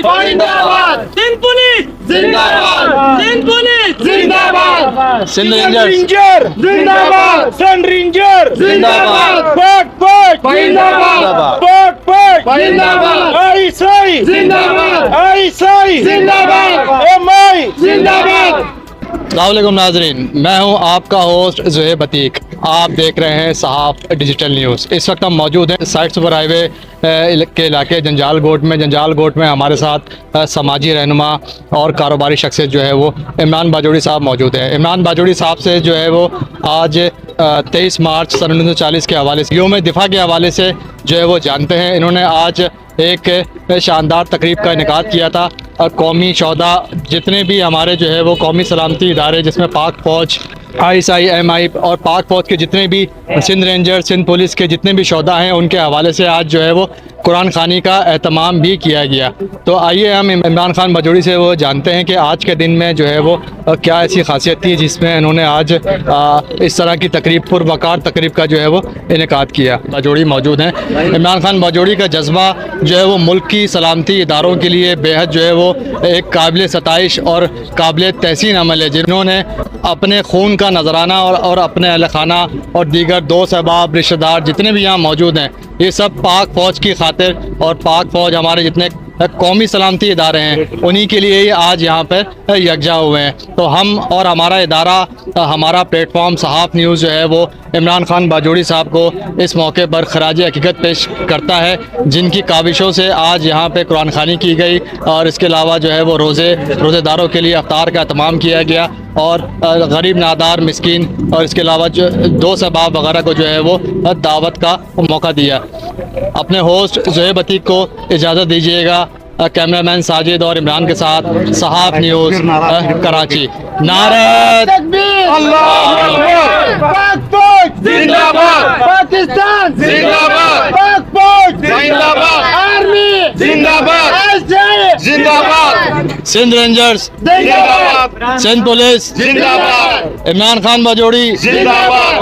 जिंदाबाद, सिंध पुलिस जिंदाबाद, सिंध पुलिस जिंदाबाद, सिंध रेंजर्स रेंजर जिंदाबाद, सन रेंजर जिंदाबाद, पट पट जिंदाबाद, पट पट जिंदाबाद, आईएसआई जिंदाबाद, आईएसआई जिंदाबाद, एमआई जिंदाबाद। अस्सलामुअलैकुम नाजरीन, मैं हूं आपका होस्ट ज़ुहैब अतीक। आप देख रहे हैं सहाफ़ डिजिटल न्यूज़। इस वक्त हम मौजूद हैं साइड सुपर हाईवे के इलाके जंजाल गोट में। जंजाल गोट में हमारे साथ समाजी रहनुमा और कारोबारी शख्सियत जो है वो इमरान बाजोड़ी साहब मौजूद हैं। इमरान बाजोड़ी साहब से जो है वो आज 23 मार्च सन 1940 के हवाले से योम दिफा के हवाले से जो है वो जानते हैं। इन्होंने आज एक शानदार तकरीब का इनेकाद किया था और कौमी शोहदा जितने भी हमारे जो है वो कौमी सलामती इदारे जिसमें पाक फ़ौज, आईएसआई, एमआई और पाक फ़ौज के जितने भी सिंध रेंजर, सिंध पुलिस के जितने भी शोहदा हैं उनके हवाले से आज जो है वो कुरान खानी का एहतमाम भी किया गया। तो आइए हम इमरान खान बाजोड़ी से वो जानते हैं कि आज के दिन में जो है वो क्या ऐसी खासियत थी जिसमें इन्होंने आज इस तरह की तकरीब, पुरवकार तकरीब का जो है वो इनेकाद किया। बाजोड़ी मौजूद हैं। इमरान खान बाजोड़ी का जज्बा जो है वो मुल्क की सलामती इदारों के लिए बेहद जो है वो एक काबिल सताइश और काबिल तहसीन अमल है, जिन्होंने अपने खून का नजराना और अपने अहल खाना और दीगर दोस्त अहबाब रिश्तेदार जितने भी यहाँ मौजूद हैं, ये सब पाक फ़ौज की खातिर और पाक फ़ौज हमारे जितने कौमी सलामती इदारे हैं उन्हीं के लिए ही आज यहाँ पर यकजा हुए हैं। तो हम और हमारा इदारा, हमारा प्लेटफॉर्म सहाफ़ न्यूज़ जो है वो इमरान खान बाजोड़ी साहब को इस मौके पर खराज हकीकत पेश करता है, जिनकी काविशों से आज यहाँ पे कुरान खानी की गई और इसके अलावा जो है वो रोज़ेदारों के लिए अफ्तार का एहतमाम किया गया और गरीब नादार मिस्कीन और इसके अलावा जो दोस्त अहबाब वगैरह को जो है वो दावत का मौका दिया। अपने होस्ट ज़ुहैब अतीक को इजाज़त दीजिएगा। कैमरामैन साजिद और इमरान के साथ सहाफ़ न्यूज़ कराची। नारे तकबीर, अल्लाहू अकबर, पाक फौज जिंदाबाद, पाकिस्तान जिंदाबाद, पाक फौज जिंदाबाद, आर्मी जिंदाबाद, आईएसआई जिंदाबाद, सिंध रेंजर्स जिंदाबाद, सिंध पुलिस जिंदाबाद, इमरान खान बाजोड़ी जिंदाबाद।